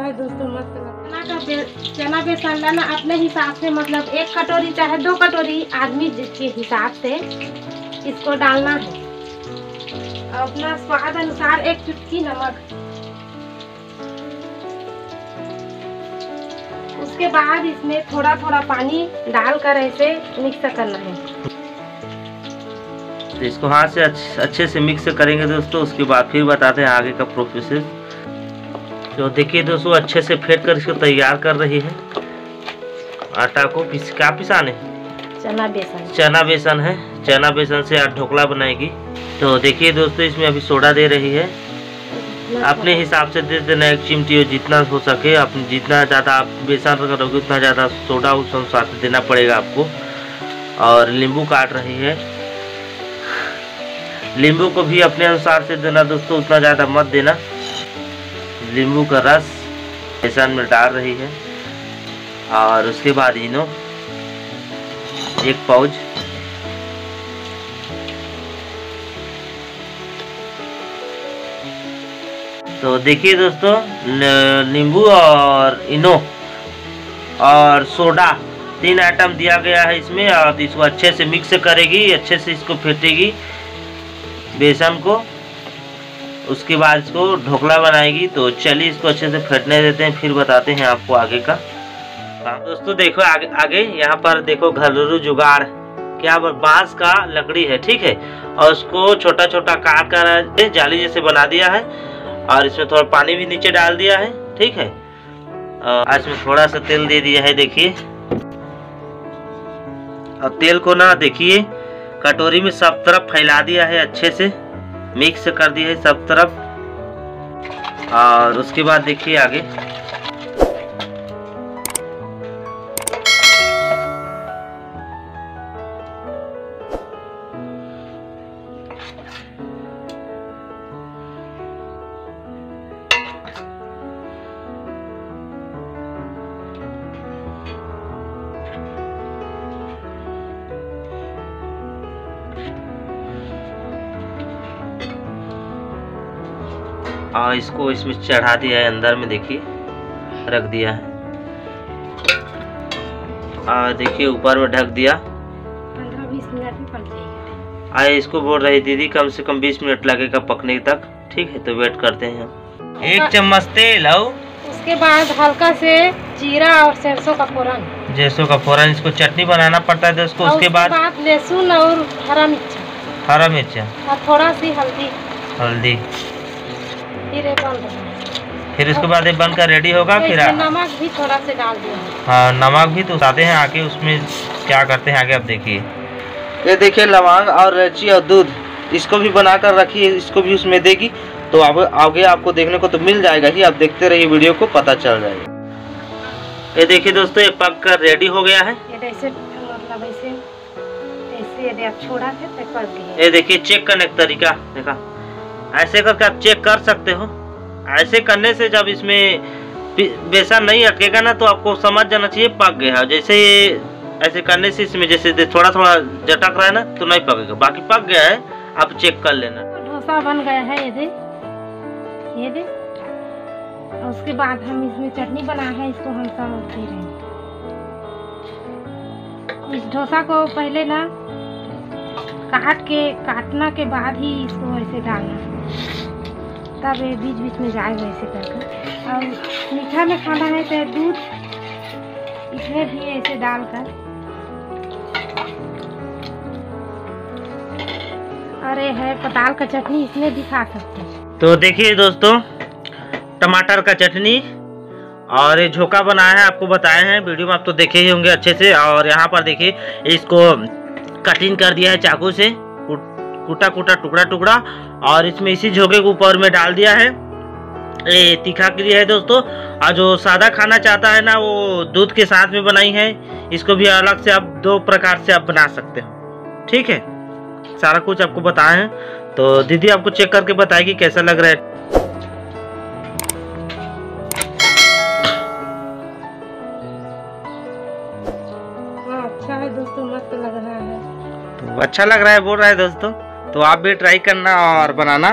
है दोस्तों, मस्त चना बेसन लेना अपने हिसाब से, मतलब 1 कटोरी चाहे 2 कटोरी आदमी के हिसाब से इसको डालना है। अपना स्वाद अनुसार 1 चुटकी नमक। उसके बाद इसमें थोड़ा थोड़ा पानी डालकर ऐसे मिक्स करना है। तो इसको हाथ से अच्छे से मिक्स करेंगे दोस्तों। उसके बाद फिर बताते हैं आगे का प्रोसेस। तो देखिए दोस्तों, अच्छे से फेंट कर इसको तैयार कर रही है। आटा को क्या पिसाने? चना बेसन। चना बेसन है, चना बेसन से आज ढोकला बनाएगी। तो देखिए दोस्तों, इसमें अभी सोडा दे रही है। अपने हिसाब से दे देना 1 चिमटी, जितना हो सके। अपने जितना ज़्यादा आप बेसन करोगे उतना ज़्यादा सोडा उस अनुसार से देना पड़ेगा आपको। और नींबू काट रही है, नींबू को भी अपने अनुसार से देना दोस्तों, उतना ज़्यादा मत देना। नींबू का रस बेसन में डाल रही है। और उसके बाद इनो 1 पाउच। तो देखिए दोस्तों, नींबू और इनो और सोडा 3 आइटम दिया गया है इसमें। और इसको अच्छे से मिक्स करेगी, अच्छे से इसको फेंटेगी बेसन को। उसके बाद इसको ढोकला बनाएगी। तो चलिए इसको अच्छे से फेंटने देते हैं, फिर बताते हैं आपको आगे का। दोस्तों देखो आगे यहाँ पर देखो घरेलू जुगाड़, क्या बांस का लकड़ी है, ठीक है। और उसको छोटा छोटा काट कर जाली जैसे बना दिया है। और इसमें थोड़ा पानी भी नीचे डाल दिया है, ठीक है। और इसमें थोड़ा सा तेल दे दिया है, देखिए। और तेल को ना देखिए कटोरी में सब तरफ फैला दिया है, अच्छे से मिक्स कर दिया है सब तरफ। और उसके बाद देखिए आगे और इसको इसमें चढ़ा दिया है, अंदर में देखिए रख दिया है। और देखिए ऊपर में ढक दिया। 15-20 मिनट में पक जाएगा। आए इसको बोल रही दीदी कम से कम 20 मिनट लगेगा पकने तक, ठीक है। तो वेट करते हैं हम। 1 चम्मच तेल और उसके बाद हल्का से जीरा और सरसों का फोरन। सरसों का फोरन, इसको चटनी बनाना पड़ता है दोस्तों। उसके बाद लहसुन और हरा मिर्चा और थोड़ा सी हल्दी। फिर उसके बाद ये बनकर रेडी होगा। तो फिर नमक भी थोड़ा से डाल दिया। हाँ, नमक भी तो बताते हैं आके उसमें क्या करते हैं आगे। अब देखिए ये देखिए लौंग और इलायची और दूध, इसको भी बनाकर रखिए, इसको भी उसमें देगी। तो अब आगे आपको देखने को तो मिल जाएगा ही, आप देखते रहिए वीडियो को, पता चल जाएगा। ये देखिए दोस्तों, ये पक कर रेडी हो गया है। ये देखिए चेक करने का तरीका देखा, ऐसे करके आप चेक कर सकते हो। ऐसे करने से जब इसमें बेसन नहीं अटकेगा ना, तो आपको समझ जाना चाहिए पक गया। जैसे ये ऐसे करने से इसमें जैसे थोड़ा थोड़ा झटक रहा है ना, तो नहीं पकेगा। बाकी पक गया है, आप चेक कर लेना। डोसा बन गया है, ये दे। और उसके बाद हम इसमें चटनी बनाए हैं, इसको हम समझ दे रहे हैं। इस डोसा को पहले ना काटना के बाद ही इसको ऐसे डालना, तब ये बीच बीच में जाएगा ऐसे करके। और मीठा में खाना है तो दूध इसमें भी ऐसे डालकर, और ये है पताल का चटनी, इसमें भी खा सकते हैं। तो देखिए दोस्तों, टमाटर का चटनी और ये झोंका बनाया है, आपको बताए हैं वीडियो में, आप तो देखे ही होंगे अच्छे से। और यहाँ पर देखिए इसको कटिंग कर दिया है चाकू से, कूटा टुकड़ा। और इसमें इसी झोंके के ऊपर में डाल दिया है। ये तीखा के लिए है दोस्तों। और जो सादा खाना चाहता है ना, वो दूध के साथ में बनाई है। इसको भी अलग से आप 2 प्रकार से आप बना सकते हो, ठीक है। सारा कुछ आपको बताए हैं। तो दीदी आपको चेक करके बताएगी कैसा लग रहा है। अच्छा है दोस्तों, मस्त लग रहा है। तो अच्छा लग रहा है बोल रहा है दोस्तों। तो आप भी ट्राई करना और बनाना।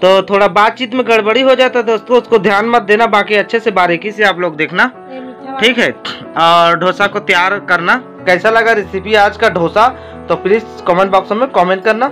तो थोड़ा बातचीत में गड़बड़ी हो जाता है दोस्तों, उसको ध्यान मत देना, बाकी अच्छे से बारीकी से आप लोग देखना, ये मीठा वाला। ठीक है। और डोसा को तैयार करना। कैसा लगा रेसिपी आज का डोसा, तो प्लीज कमेंट बॉक्स में कमेंट करना।